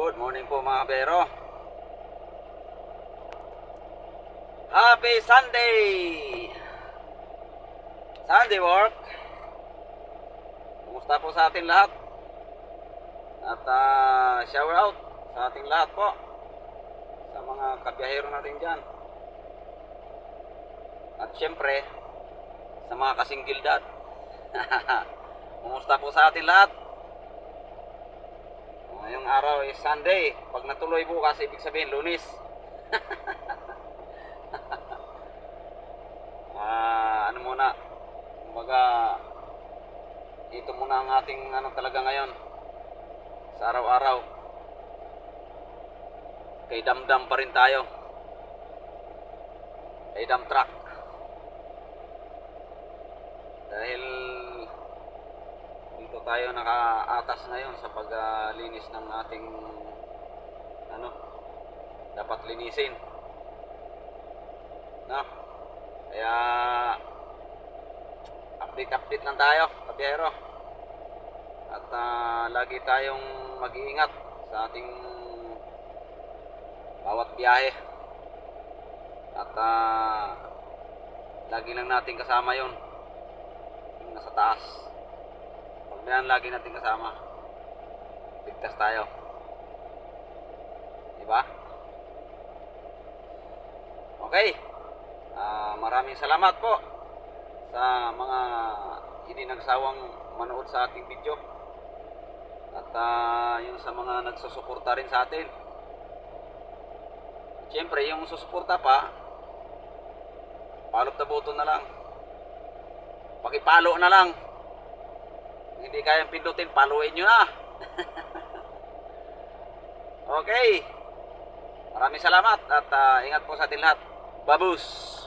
Good morning po mga kabero. Happy Sunday! Sunday work. Kumusta po sa ating lahat? At shout out sa ating lahat po. Sa mga kabiyahero natin dyan. At syempre, sa mga kasinggil dad. Kumusta po sa ating lahat? Ngayong araw is Sunday. Pag natuloy bukas, ibig sabihin Lunes. Ano muna, kumbaga ito muna ang ating talaga ngayon sa araw-araw. Kay damdam pa rin tayo, kay dam truck, dahil dito tayo nakaatas ngayon sa paglinis ng ating dapat linisin, no? Kaya update lang tayo, kabiyero. At lagi tayong mag-iingat sa ating bawat biyahe. At lagi lang natin kasama yon, yung nasa taas. Pag yan lagi natin kasama, ligtas tayo, diba? Okay. Maraming salamat po sa mga hindi nagsawang manood sa ating video. At yung sa mga nagsusuporta rin sa atin. Siyempre, yung susuporta pa, follow the button na lang. Pakipalo na lang. Hindi kayang pindutin, followin nyo na. Okay. Maraming salamat at ingat po sa ating lahat. Babus!